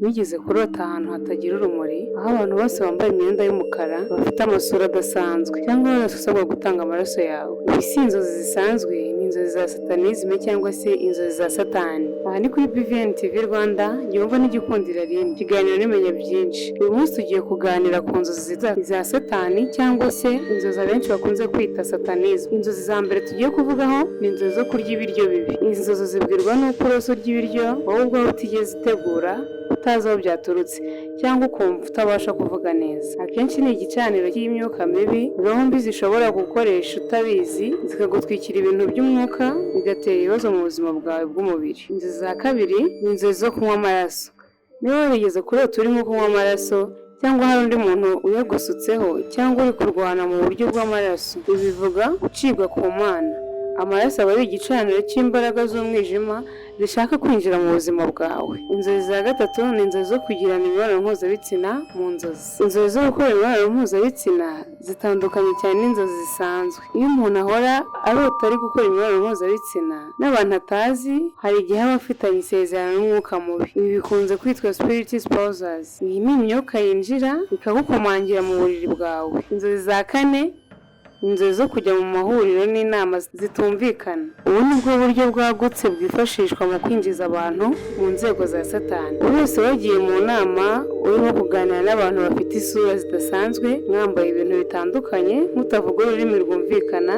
Wigeze kurota ahantu hatagira urumuri, aho abantu bose bambaye imyenda y'umukara bafite amasura adasanzwe cyangwa barasabwa gutanga amaraso yawe? Ibi si inzozi zisanzwe, ni inzozi za satanisme cyangwa se inzozi za satani. Aha ni kuri BVN TV Rwanda, yumva n'igikundira rindi ikiganiro n'imenya byinshi. Uyu munsi tugiye kuganira ku nzozi za satani cyangwa se inzozi abenshi bakunze kwita satanisme. Inzozi za mbere tugiye kuvugaho ni inzozi zo kurya ibiryo bibi. Izi nzozi zibwirwa n'uko uroso ry'ibiryo wowe ubwawe utigeze utegura, utazi aho byaturutse cyangwa ukumva utabasha kuvuga neza. Akenshi ni igicaniro cy'imyuka mibi bombi zishobora gukoresha utabizi, zikagutwikira ibintu by'umwuka bigatera ibibazo mu buzima bwawe bw'umubiri. Inzozi za kabiri ni inzozi zo kunywa amaraso. Niba warigeze kurota urimo kunywa amaraso cyangwa hari undi muntu uyagusutseho cyangwa uri kurwana mu buryo bw'amaraso, ibi bivuga gucibwa ku Mana. Amaraso aba ari igicaniro cy'imbaraga z'umwijima zishaka kwinjira mu buzima bwawe. Inzozi za gatatu ni inzozi zo kugirana imibonano mpuzabitsina mu nzozi. Inzozi zo gukora imibonano mpuzabitsina zitandukanye cyane n'inzozi zisanzwe. Iyo umuntu ahora arota ari gukora imibonano mpuzabitsina n'abantu atazi, hari igihe aba afitanye isezerano n'umwuka mubi. Ibi bikunze kwitwa spirit spouses. Iyi ni imyuka yinjira ikagukomangira mu buriri bwawe. Inzozi za kane, inzozi zo kujya mu mahuriro n'inama zitumvikana. Ubu ni bwo buryo bwagutse bwifashishwa mu kwinjiza abantu mu nzego za satani. Bose bagiye mu nama, urimo kuganira n'abantu bafite isura zidasanzwe, mwambaye ibintu bitandukanye, mutavuga ururimi rwumvikana.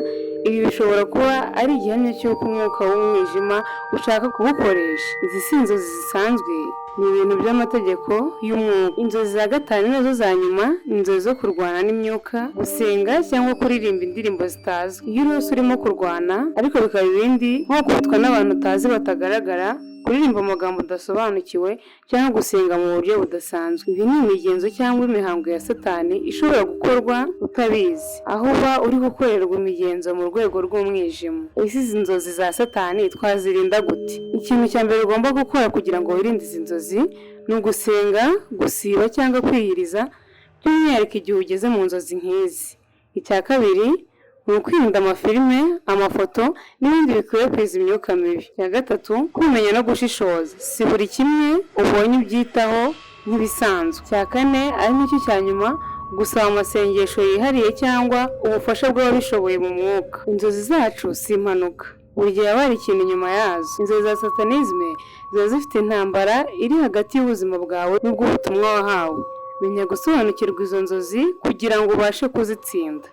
Ibi bishobora kuba ari igihamya cy'uko umwuka w'umwijima ushaka kuwukoresha. Izi si inzozi zisanzwe, ni ibintu by'amategeko y'umwuka. Inzozi za gatanu nazo za nyuma ni inzozi zo kurwana n'imyuka, gusenga cyangwa kuririmba indirimbo zitazwi. Iyo urose urimo kurwana ariko bikaba ibindi, nko kwitwa n'abantu utazi batagaragara, kuririmba amagambo udasobanukiwe cyangwa gusenga mu buryo budasanzwe. Ibi ni imigenzo cyangwa imihango ya satani ishobora gukorwa utabizi, aho uba uri gukorerwa imigenzo mu rwego rw'umwijima. Izi nzozi za satani twazirinda gute? Ikintu cya mbere ugomba gukora kugira ngo wirinde izi nzozi ni ugusenga, gusiba cyangwa kwiyiriza, by'umwihariko igihe ugeze mu nzozi nk'izi. Icya kabiri ni ukwirinda amafilime, amafoto n'ibindi bikwirakwiza imyuka mibi. Icya gatatu, kumenya no gushishoza, si buri kimwe ubonye ubyitaho nk'ibisanzwe. Icya kane, ari nicyo cya nyuma, gusaba amasengesho yihariye cyangwa ubufasha bw'ababishoboye mu mwuka. Inzozi zacu si impanuka, buri gihe haba hari ikintu inyuma yazo. Inzozi za satanisme ziba zifite intambara iri hagati y'ubuzima bwawe n'ubw'ubutumwa wahawe. Menya gusobanukirwa izo nzozi kugira ngo ubashe kuzitsinda.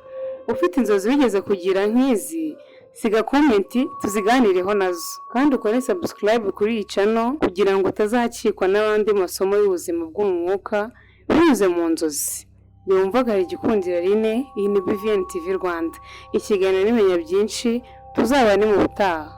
Ufite inzozi wigeze kugira nk'izi, siga komenti tuziganireho nazo, kandi ukore subscribe kuri iyi channel kugira ngo utazacikwa n'abandi masomo y'ubuzima bw'umwuka binyuze mu nzozi. Yumvaga igikundira rine, iyi ni BVN TV Rwanda, ikiganiro n'imenya byinshi, tuzabane mu butaha.